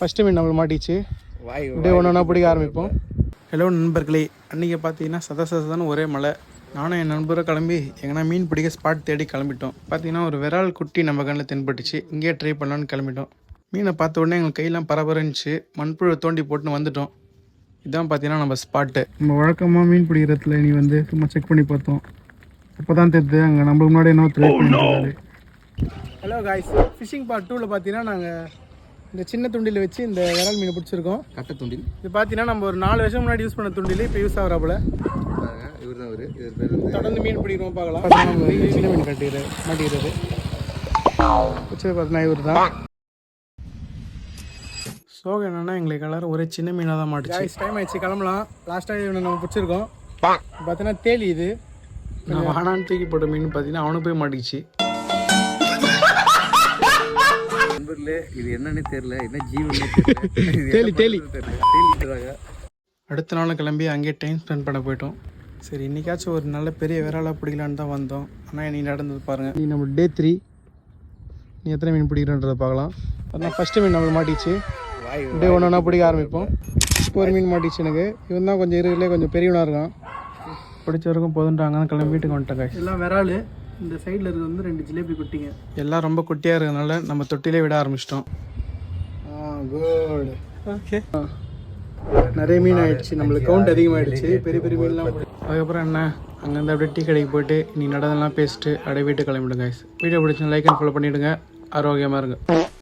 First மீன் நம்மளை மாட்டிச்சு. அப்படியே ஒன்று ஒன்றா பிடிக்க ஆரம்பிப்போம். ஹலோ நண்பர்களே, அன்றைக்கி பார்த்தீங்கன்னா சதசதான ஒரே மழை. நானும் என் நண்பரை கிளம்பி எங்கன்னா மீன் பிடிக்க ஸ்பாட் தேடி கிளம்பிட்டோம். பார்த்தீங்கன்னா ஒரு விரால் குட்டி நம்ம கண்ணில் தென்பட்டுச்சு. இங்கேயே ட்ரை பண்ணலான்னு கிளம்பிட்டோம். மீனை பார்த்த உடனே எங்களுக்கு கையெல்லாம் பரபரந்துச்சு. மண்புழு தோண்டி போட்டுன்னு வந்துட்டோம். இதான் பார்த்தீங்கன்னா நம்ம ஸ்பாட்டு. நம்ம வழக்கமாக மீன் பிடிக்கிறதுல நீ வந்து சும்மா செக் பண்ணி பார்த்தோம். இப்போ தான் தெரியுது அங்கே நம்ம முன்னாடி என்ன ட்ரை பண்ணிருக்காரு. ஹலோ காய்ஸ், ஃபிஷிங் பார்ட் 2ல் பார்த்தீங்கன்னா நாங்கள் இந்த சின்ன துண்டில் வச்சு இந்த விரால் மீன் பிடிச்சிருக்கோம். கட்டை துண்டில் இது பார்த்தீங்கன்னா நம்ம ஒரு 4 வருஷம் முன்னாடி யூஸ் பண்ண துண்டில் இப்போ யூஸ் ஆகிறாப்புல. இவர் தான் தொடர்ந்து மீன் பிடிக்கிறோம் பார்க்கலாம். சின்ன மீன் மாட்டிக்கிறது பிடிச்சது பார்த்தீங்கன்னா இவர் தான். சோகம் என்னன்னா எங்களுக்கு எல்லாரும் ஒரே சின்ன மீனாக தான் மாட்டுச்சு. டைம் ஆயிடுச்சு, கிளம்பலாம். லாஸ்ட்டாக இவனை நம்ம பிடிச்சிருக்கோம். பார்த்தீங்கன்னா தேலி இது. நான் வானான்னு தூக்கி போட்ட மீன் பார்த்தீங்கன்னா அவனுக்கு போய் மாட்டிச்சு. இது என்னன்னு தெரியல, என்ன ஜீவனே தேலி தேலி அடுத்த நாள் கிளம்பி அங்கேயே டைம் ஸ்பெண்ட் பண்ண போயிட்டோம். சரி, இன்றைக்காச்சும் ஒரு நல்ல பெரிய விராலாக பிடிக்கலான்னு தான் வந்தோம். ஆனால் நீ நடந்தது பாருங்கள். நீ நம்ம டே 3 நீ எத்தனை மீன் பிடிக்கிறன்றதை பார்க்கலாம். ஆனால் ஃபஸ்ட்டு மீன் நம்மளுக்கு மாட்டிச்சு. அப்படியே ஒன்று ஒன்றா பிடிக்க ஆரம்பிப்போம். ஒரு மீன் மாட்டிச்சு எனக்கு. இவன் தான் கொஞ்சம் இருக்கிறதுலே கொஞ்சம் பெரியவனாக இருக்கான். பிடிச்ச வரைக்கும் போதுன்றாங்க. கிளம்பி வீட்டுக்கு வந்துட்டாங்க. எல்லாம் விரால். இந்த சைடில் இருக்கிறது வந்து 2 ஜிலேபி குட்டிங்க. எல்லாம் ரொம்ப குட்டியாக இருக்கிறதுனால நம்ம தொட்டிலே விட ஆரம்பிச்சிட்டோம். குட். ஓகே, நிறைய மீன் ஆயிடுச்சு. நம்மளுக்கு கவுண்ட் அதிகமாகிடுச்சு. பெரிய பெரிய மீன்லாம். அதுக்கப்புறம் என்ன, அங்கேருந்து அப்படியே டீ கடைக்கு போயிட்டு நீ நடந்தெல்லாம் பேசிட்டு அப்படியே வீட்டுக்கு கிளம்பிடுங்க. வீடியோ பிடிச்சி லைக் அண்ட் ஃபாலோ பண்ணிவிடுங்க. ஆரோக்கியமாக இருங்க.